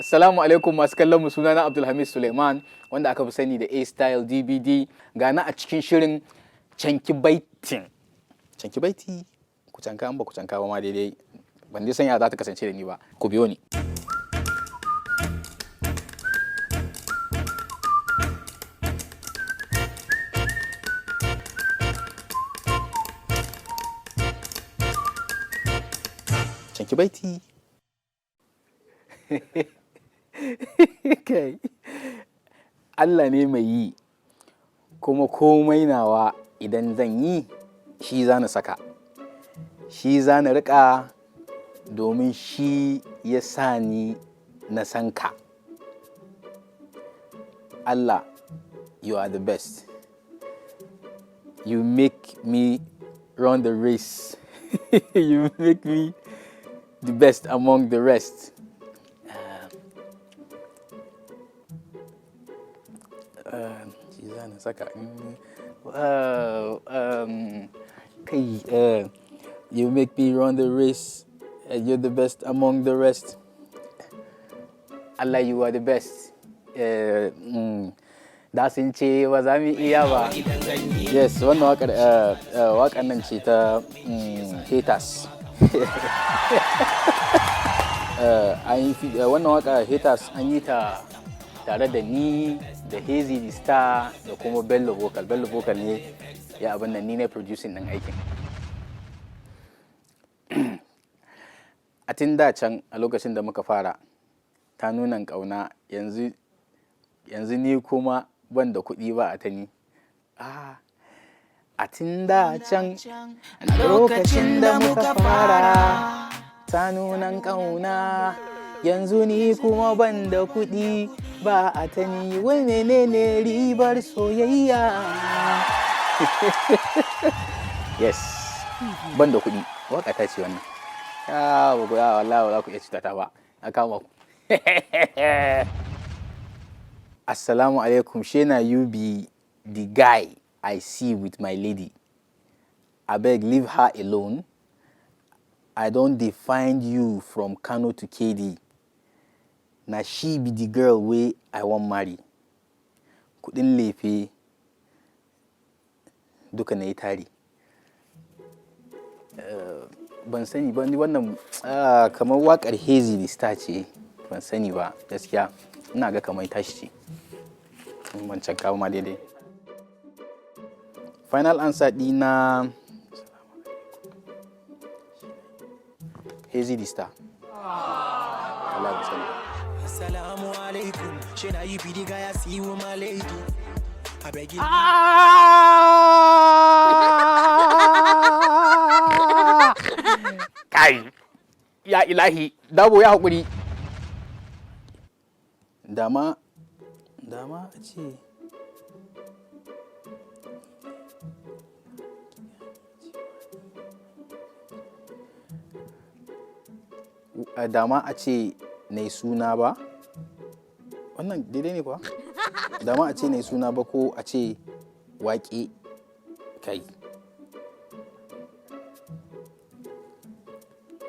Assalamu alaikum masu kallon mu, sunana Abdulhamid Suleiman wanda aka fi sani da A-Styl DBD. Gana a cikin shirin Canki Baiti. Canki Baiti ku canka an ba ku canka ba ma daidai. Ban dai san ya za ta kasance da ni ba. Ku biyo ni. Canki Baiti. Kai, Allah ne mai yi, kuma komai nawa idan zan yi shi za na saka, shi za na riƙa, domin shi ya sa ni na san ka. Allah, you are the best. You make me run the race. You make me the best among the rest. You make me run the race, and you're the best among the rest. Allah, you are the best. Da sun ce ba za mu iya ba. Yes, wannan waƙar nan ce ta haters. Wannan waƙa haters an yi ta tare da ni da Hazy the Star da kuma Bello Vocal. Bello Vocal ne ya abin nan, ni ne producing ɗin aikin. A tun da can a lokacin da muka fara ta nuna ƙauna, yanzu ni kuma ban da kuɗi ba a ta ni. A tun da can a lokacin da muka fara ta nuna ƙauna, yanzu ni kuma ban da kuɗi ba a ta ni. Wai menene ribar soyayya? Yes, ban da kuɗi, waƙa ta ce wannan. Wallahi za ku iya cutata ba, na kama ku. Assalamu alaikum, shena you be the guy I see with my lady. Abeg, leave her alone. I don't define you from Kano to KD. Na she be the girl wey I wan marry. Kudin lefe duka na yi tari. Ban sani ba, ni wannan kamar waƙar Hazy the Star ce. Ban sani ba gaskiya, ina ga kamar tashi ce. Ban canka ma daidai. Final answer ɗina Hazy the Star. Allah ya sani. Assalamu alaikum, shena you be the guy I see with my lady. I beg you. Kai, ya ilahi, dabo ya haƙuri. Dama a ce. Dama a ce nai suna ba. Wannan daidai ne kuwa? Dama a ce nai suna ba ko a ce waƙe. Kai.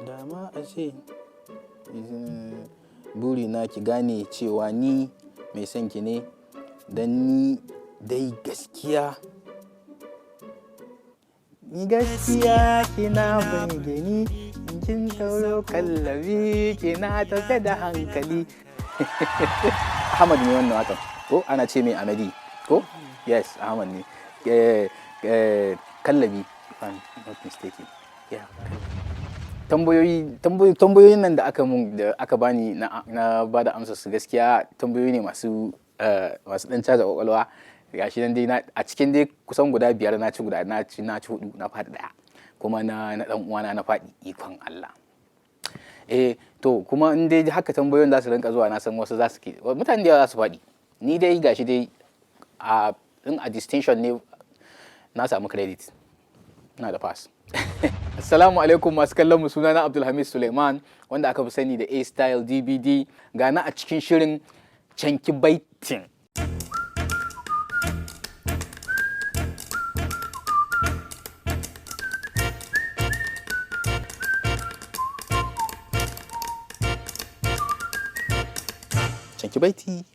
Dama a ce buri na ki gane cewa ni mai son ki ne, dan ni dai gaskiya. Ni gaskiya kina burge ni, kin tauro kallabi, kina tafe da hankali. Ahmad ne wannan wakan ko ana ce mai Amadi ko? Yes, Ahmad ne. Kallabi, if I'm not mistaken. Yeah. Tambayoyin nan da aka bani na bada amsar su, gaskiya tambayoyi ne masu dan caza kwakwalwa. Gashi nan dai a cikin dai kusan guda biyar na ci 4, na faɗi ɗaya, kuma na dan uwana na faɗi, ikon Allah. To kuma in dai haka tambayoyin za su rinka zuwa, na san wasu mutane da za su faɗi. Ni dai gashi dai a distinction ne na samu credit, na da pass. Assalamu alaikum masu kallon mu, sunana Abdulhamid Suleiman wanda aka fi sani da A-Styl DBD. Gana a cikin shirin Canki Baiti. Canki Baiti.